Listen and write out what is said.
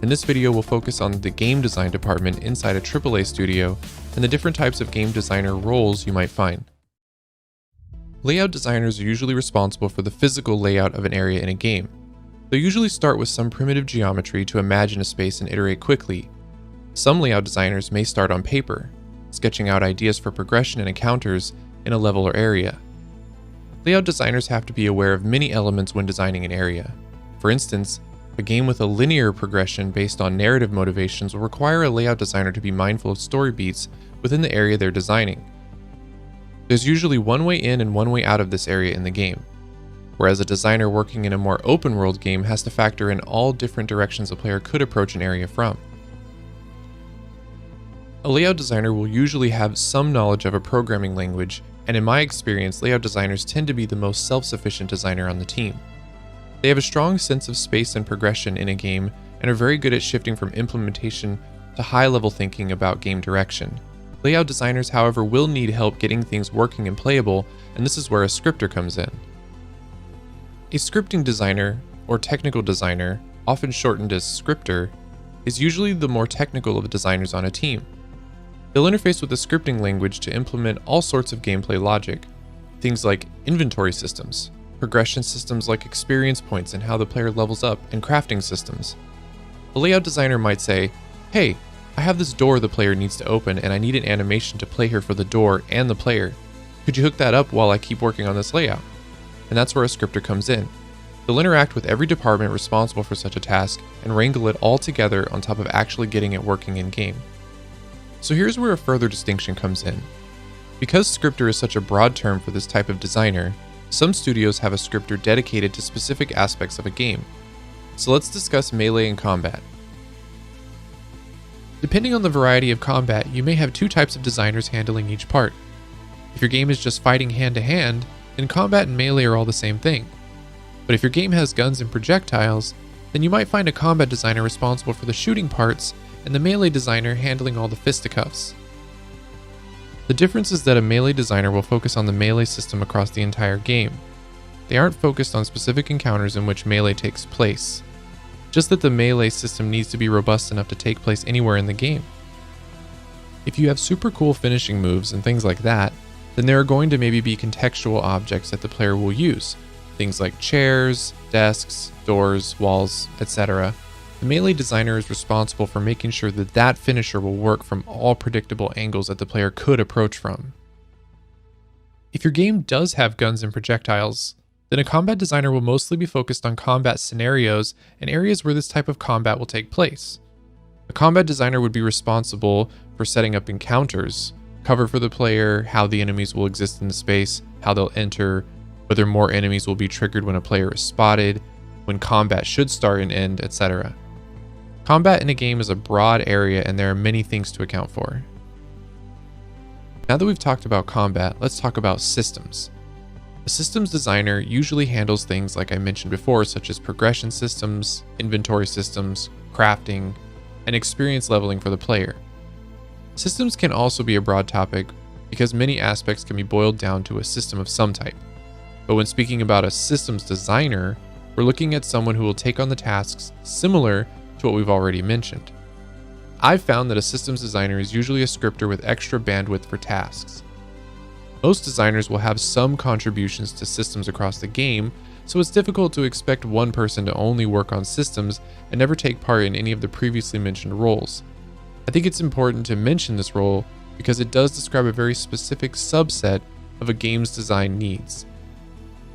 In this video, we'll focus on the game design department inside a AAA studio and the different types of game designer roles you might find. Layout designers are usually responsible for the physical layout of an area in a game. They'll usually start with some primitive geometry to imagine a space and iterate quickly. Some layout designers may start on paper, sketching out ideas for progression and encounters in a level or area. Layout designers have to be aware of many elements when designing an area. For instance, a game with a linear progression based on narrative motivations will require a layout designer to be mindful of story beats within the area they're designing. There's usually one way in and one way out of this area in the game, whereas a designer working in a more open world game has to factor in all different directions a player could approach an area from. A layout designer will usually have some knowledge of a programming language, and in my experience, layout designers tend to be the most self-sufficient designer on the team. They have a strong sense of space and progression in a game and are very good at shifting from implementation to high-level thinking about game direction. Layout designers, however, will need help getting things working and playable, and this is where a scripter comes in. A scripting designer, or technical designer, often shortened as scripter, is usually the more technical of the designers on a team. They'll interface with the scripting language to implement all sorts of gameplay logic, things like inventory systems, progression systems like experience points and how the player levels up, and crafting systems. A layout designer might say, "Hey, I have this door the player needs to open and I need an animation to play here for the door and the player. Could you hook that up while I keep working on this layout?" And that's where a scripter comes in. They'll interact with every department responsible for such a task and wrangle it all together on top of actually getting it working in game. So here's where a further distinction comes in. Because scripter is such a broad term for this type of designer, some studios have a scripter dedicated to specific aspects of a game. So let's discuss melee and combat. Depending on the variety of combat, you may have two types of designers handling each part. If your game is just fighting hand to hand, then combat and melee are all the same thing. But if your game has guns and projectiles, then you might find a combat designer responsible for the shooting parts and the melee designer handling all the fisticuffs. The difference is that a melee designer will focus on the melee system across the entire game. They aren't focused on specific encounters in which melee takes place, just that the melee system needs to be robust enough to take place anywhere in the game. If you have super cool finishing moves and things like that, then there are going to maybe be contextual objects that the player will use, things like chairs, desks, doors, walls, etc. The melee designer is responsible for making sure that that finisher will work from all predictable angles that the player could approach from. If your game does have guns and projectiles, then a combat designer will mostly be focused on combat scenarios and areas where this type of combat will take place. A combat designer would be responsible for setting up encounters, cover for the player, how the enemies will exist in the space, how they'll enter, whether more enemies will be triggered when a player is spotted, when combat should start and end, etc. Combat in a game is a broad area and there are many things to account for. Now that we've talked about combat, let's talk about systems. A systems designer usually handles things like I mentioned before, such as progression systems, inventory systems, crafting, and experience leveling for the player. Systems can also be a broad topic because many aspects can be boiled down to a system of some type. But when speaking about a systems designer, we're looking at someone who will take on the tasks similar to what we've already mentioned. I've found that a systems designer is usually a scripter with extra bandwidth for tasks. Most designers will have some contributions to systems across the game, so it's difficult to expect one person to only work on systems and never take part in any of the previously mentioned roles. I think it's important to mention this role because it does describe a very specific subset of a game's design needs.